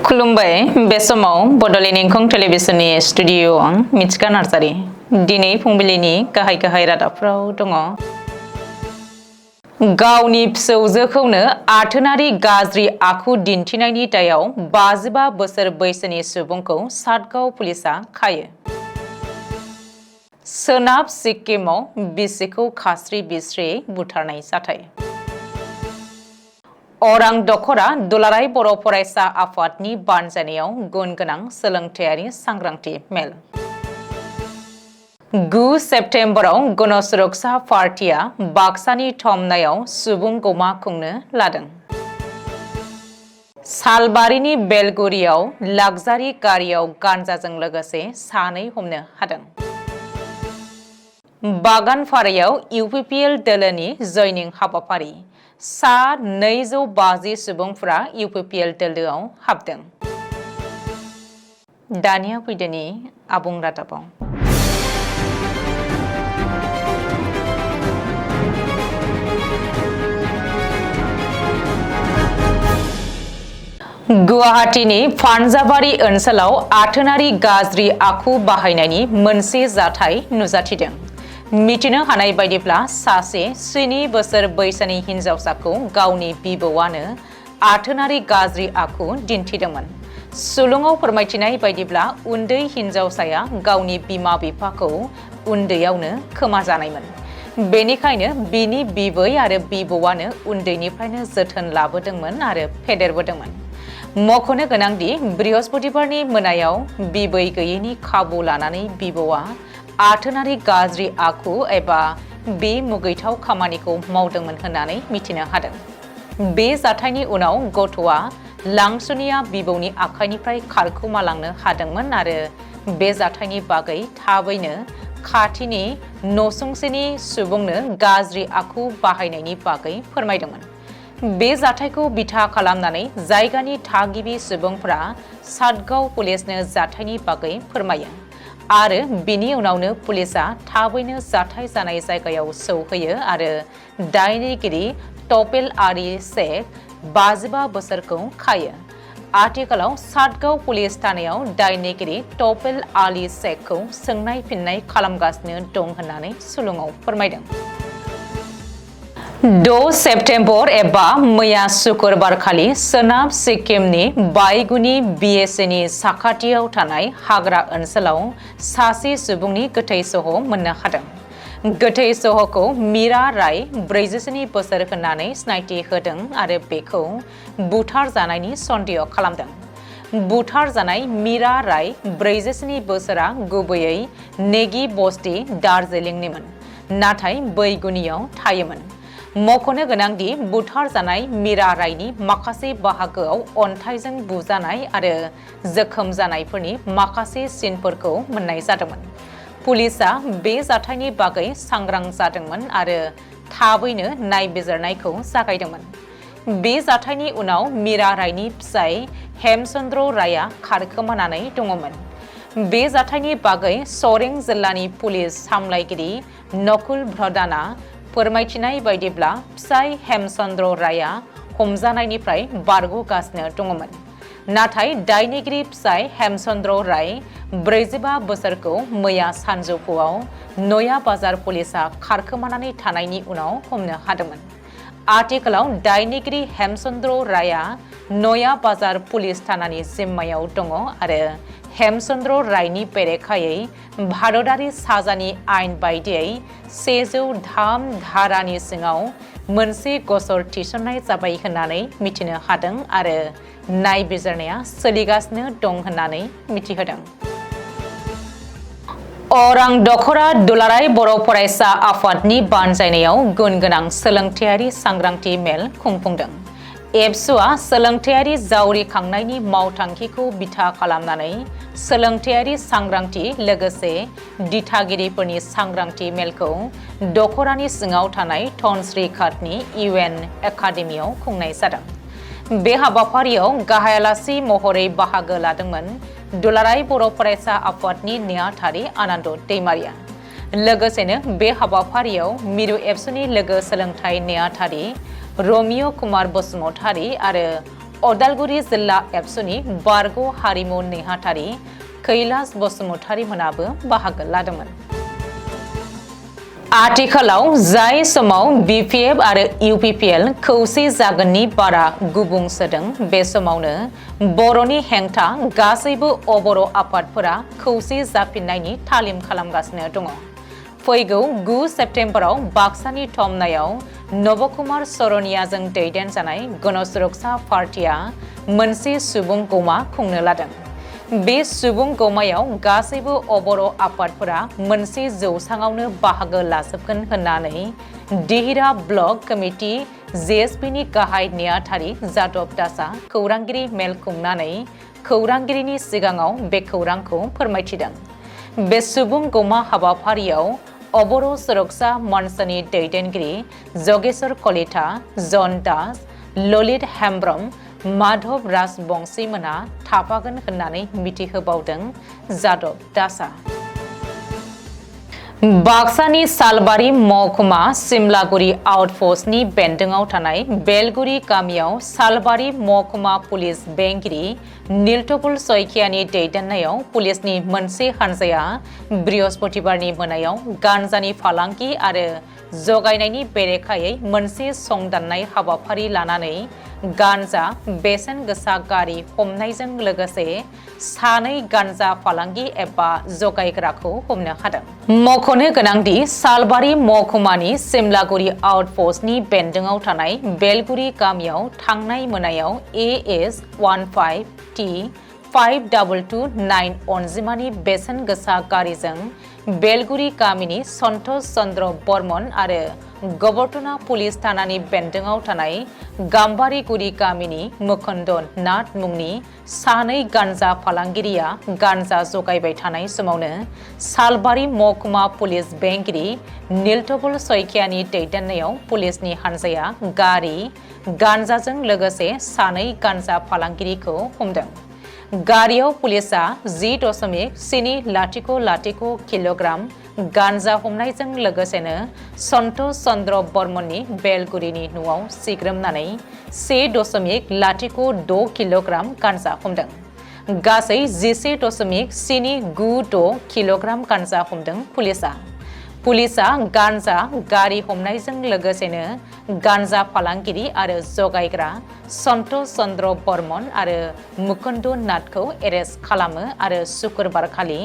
खुलुमबाय बे समाव बडलेण्ड एंखं टेलिभिजननि स्टुडिअ आं मिथिका नार्जारी दिनै फुंबिलिनि गाहाय रादाबफ्राव दङ। गावनि फिसौजोखौनो आथोनारि गाज्रि आखु दिन्थिनायनि दायाव 55 बोसोर बैसोनि सुबुंखौ सातगाव पुलिसा खायो। सोनाब सिक्किमाव बिसिखौ खास्रि बिस्रि बुथारनाय जाथाय। अरां दखरा दुलाराय बर' फरायसा आफादनि बानजायनायाव गुन गोनां सोलोंथायारि सांग्रांथि मेल। 9 सेप्तेम्बराव गणसुरक्षा पार्टिया बाक्सानि थमनायाव सुबुं गमा खुंनो लादों। सालबारिनि बेलगुरियाव लाक्जारि गारियाव गान्जाजों लोगोसे सानै हमनो हादों। बागानपारायाव इउपिपिएल दोलोनि जयनिं हाबाफारि सा 250 सुबुंफोरा इउपिपिएल दोलोआव हाबदों। दानिया फैदोनि आबुं रादाबाव। गुवाहाटीनि पान्जाबारि ओनसोलाव आथोनारि गाज्रि आखु बाहायनायनि मोनसे जाथाय नुजाथिदों। मिथिनो हानाय बायदिब्ला सासे 7 बोसोर बैसोनि हिनजावसाखौ गावनि बिबौआनो आथोनारि गाज्रि आखु दिन्थिदोंमोन। सुलुङाव फोरमायथिनाय बायदिब्ला उन्दै हिनजावसाया गावनि बिमा बिफाखौ उन्दैयावनो खोमा जानायमोन। बेनिखायनो बिनि बिबै आरो बिबौआनो उन्दैनिफ्रायनो जोथोन लाबोदोंमोन आरो फेदेरबोदोंमोन। मख'नो गोनांदि बृहस्पतिबारनि मोनायाव बिबै गैयैनि खाबु लानानै बिबौआ आथोनारि गाज्रि आखु एबा बे मुगैथाव खामानिखौ मावदोंमोन होननानै मिथिनो हादों। बे जाथायनि उनाव गथ'आ लांसुनिया बिबौनि आखाइनिफ्राय खारखोमालांनो हादोंमोन आरो बे जाथायनि बागै थाबैनो खाथिनि नसुंसेनि सुबुंनो गाज्रि आखु बाहायनायनि बागै फोरमायदोंमोन। बे जाथायखौ बिथा खालामनानै जायगानि थागिबि सुबुंफोरा सातगाव पुलिसनो जाथायनि बागै फोरमायो आरो बिनि उनावनो पुलिसा थाबैनो जाथाय जानाय जायगायाव सौहैयो आरो दायनिगिरि टपेल आली शेख 55 बोसोरखौ खायो। आथिखालाव सातगाव पुलिस थानायाव दायनिगिरि टपेल आली शेखखौ सोंनाय फिननाय खालामगासिनो दं होननानै सुलुङाव फोरमायदों। 6 सेप्तेम्बर एबा मैया शुक्रबारखालि सोनाब सिक्किमनि बायगुनि बिएसएनि साखाथियाव थानाय हाग्रा ओनसोलाव सासे सुबुंनि गोथै सह मोननो हादों। गोथै सहखौ मीरा राय 47 बोसोर होननानै सिनायथि होदों आरो बेखौ बुथार जानायनि सन्देह खालामदों। बुथार जानाय मीरा राय 47 बोसोरा गुबैयै नेगी बस्ती दार्जिलिंनिमोन, नाथाय बैगुनियाव थायोमोन। मख'नो गोनांदि बुथार जानाय मीरा रायनि माखासे बाहागोआव अन्थाइजों बुजानाय आरो जोखोम जानायफोरनि माखासे सिनफोरखौ मोननाय जादोंमोन। पुलिसा बे जाथायनि बागै सांग्रां जादोंमोन आरो थाबैनो नायबिजिरनायखौ जागायदोंमोन। बे जाथायनि उनाव मीरा रायनि फिसाय हेमचन्द्र रायआ खारखोमानानै दङमोन। बे जाथायनि बागै सरें जिल्लानि पुलिस सामलायगिरि नकुल प्रधानआ फोरमायथिनाय बायदिब्ला फिसाय हेमचन्द्र रायआ हमजानायनिफ्राय बारग'गासिनो दङमोन, नाथाय दायनिगिरि फिसाय हेमचन्द्र राय 45 बोसोरखौ मैया सानजौफुआव नया बाजार पुलिसा खारखोमानानै थानायनि उनाव हमनो हादोंमोन। आथिखालाव दायनिगिरि हेमचन्द्र रायआ नया बाजार पुलिस थानानि जिम्मायाव दङ आरो हेमचन्द्र रायनि बेरेखायै भारतारि साजानि आयेन बायदियै 103 धारानि सिङाव मोनसे गसर थिसननाय जाबाय होननानै मिथिनो हादों आरो नायबिजिरनाया सोलिगासिनो दं होननानै मिथिहोदों। अरां दखरा दुलाराय बर' फरायसा आफादनि बानजायनायाव गुन गोनां सोलोंथायारि सांग्रांथि मेल खुंफुंदों। एबसुआ सोलोंथायारि जावरिखांनायनि मावथांखिखौ बिथा खालामनानै सोलोंथायारि सांग्रांथि लोगोसे दिथागिरिफोरनि सांग्रांथि मेलखौ दखरानि सिङाव थानाय धनश्री घाटनि UN एकाडेमियाव खुंनाय जादों। बे हाबाफारियाव गाहाय आलासि महरै बाहागो लादोंमोन दुलाराय बर' फरायसा आफादनि नेहाथारि आनन्द दैमारिया। लोगोसेनो बे हाबाफारियाव मिरु एबसुनि लोगो सोलोंथाइ नेहाथारि रमिय कुमार बसुमतारी आरो अदालगुरि जिल्ला एबसुनि बारग' हारिमु नेहाथारि कैलास बसुमतारी मोनाबो बाहागो लादोंमोन। आथिखालाव जाय समाव BPF आरो UPPL खौसे जागोननि बारा गुबुं सोदों बे समावनो बर'नि हेंथा गासैबो अबर' आफादफोरा खौसे जाफिननायनि तालिम खालामगासिनो दङ। फैगौ 9 सेप्तेम्बराव बाक्सानि थमनायाव नबकुमार सरनियाजों दैदेनजानाय गणसुरक्षा पार्टिया मोनसे सुबुं गौमा खुंनो लादों। बे सुबुं गौमायाव गासैबो अबर' आफादफोरा मोनसे जौसाङावनो बाहागो लाजोबगोन होननानै दिहिरा ब्लक कमिटि JSPनि गाहाय नेहाथारि जादब दासआ खौरांगिरि मेल खुंनानै खौरांगिरिनि सिगाङाव बे खौरांखौ फोरमायथिदों। बे सुबुं गौमा हाबाफारियाव अबर' सुरक्षा मन्चनि दैदेनगिरि जगेश्वर कलिता, जन दास, ललित हेम्ब्रम, माधव राजबंशी मोना थाफागोन होननानै मिथिहोबावदों जादब दासआ। बाक्सानि सालबारि महकुमा सिमलागुरि आउटपस्टनि बेन्दोङाव थानाय बेलगुरि गामियाव सालबारि महकुमा पुलिस बेंगिरि नीलतपुल सयखियानि दैदेननायाव पुलिसनि मोनसे हानजाया बृहस्पतिबारनि मोनायाव गान्जानि फालांगि आरो जगायनायनि बेरेखायै मोनसे संदाननाय हाबाफारि लानानै गान्जा बेसेन गोसा गारि हमनायजों लोगोसे सानै गान्जा फालांगि एबा जगायग्राखौ हमनो हादों। मख'नो गोनांदि सालबारि महकुमानि सिमलागुरि आउटपस्टनि बेन्दोङाव थानाय बेलगुरि गामियाव थांनाय मोनायाव AS 15T 5229 अनजिमानि बेसेन गोसा गारिजों बेलगुरि गामिनि सन्तोष चन्द्र बर्मन आरो गबर्तना पुलिस थानानि बेन्दोङाव थानाय गाम्बारिगुरि गामिनि मुकुन्द नाथ मुंनि सानै गान्जा फालांगिरिया गान्जा जगायबाय थानाय समावनो सालबारि महकुमा पुलिस बेंगिरि नीलतपुल सयखियानि दैदेननायाव पुलिसनि हानजाया गारि गान्जाजों लोगोसे सानै गान्जा फालांगिरिखौ हमदों। गारियाव पुलिसा 10.700 किल'ग्राम गान्जा हमनायजों लोगोसेनो सन्तोष चन्द्र बर्मननि बेलगुरिनि न'आव सिग्रोमनानै 1.06 किल'ग्राम गान्जा हमदों। गासै 11.796 किल'ग्राम गान्जा हमदों पुलिसा। पुलिसा गान्जा गारि हमनायजों लोगोसेनो गान्जा फालांगिरि आरो जगायग्रा सन्तोष चन्द्र बर्मन आरो मुकुन्द नाथखौ एरेस्ट खालामो आरो शुक्रबारखालि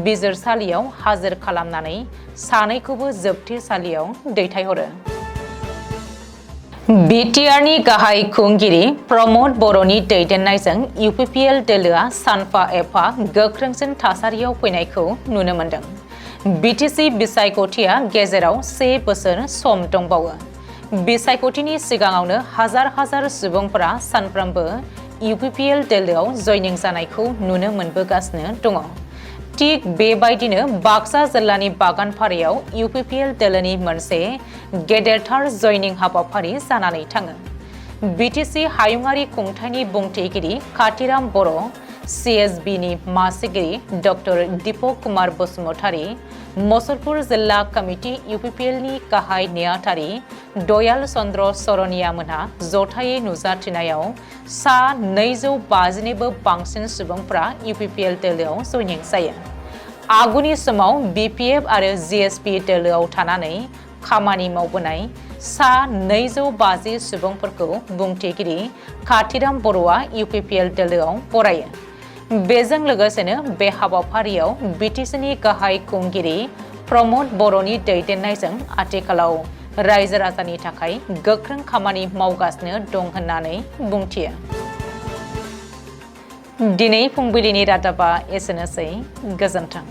बिजिरसालियाव हाजिर खालामनानै सानैखौबो जोबथेसालियाव दैथायहरो। बिटिआरनि गाहाय खुंगिरि प्रमद बर'नि दैदेननायजों UPPL दोलोआ सानफा एफा गोख्रोंसिन थासारियाव फैनायखौ नुनो मोन्दों। BTC बिसायख'थिया गेजेराव 1 बोसोर सम दंबावो। बिसायख'थिनि सिगाङावनो हाजार हाजार सुबुंफोरा सानफ्रोमबो UPPL दोलोआव जयनिं जानायखौ नुनो मोनबोगासिनो दङ। थिग बेबायदिनो बाक्सा जिल्लानि बागानपारायाव UPPL दोलोनि मोनसे गेदेरथार जयनिं हाबाफारि जानानै थाङो। BTC हायुङारि खुंथायनि बुंथिगिरि कातिराम बर', CSBनि मासिगिरि डक्टर दीपक कुमार बसुमतारी, मुसलपुर जिल्ला कमिटि UPPLनि गाहाय नेहाथारि दयाल चन्द्र सरनिया मोनहा जथायै नुजाथिनायाव सा 250निबो बांसिन सुबुंफोरा UPPL दोलोआव जयनिं जायो। आगुनि समाव BPF आरो JSP दोलोआव थानानै खामानि मावबोनाय सा 250 सुबुंफोरखौ बुंथिगिरि कातिराम बर'आ UPPL दोलोआव बरायो। बेजों लोगोसेनो बे हाबाफारियाव BTCनि गाहाय खुंगिरि प्रमद बर'नि दैदेननायजों आथिखालाव रायजो राजानि थाखाय गोख्रों खामानि मावगासिनो दं होननानै बुंथियो। दिनै फुंबिलिनि रादाबा एसेनोसै। गोजोन्थों।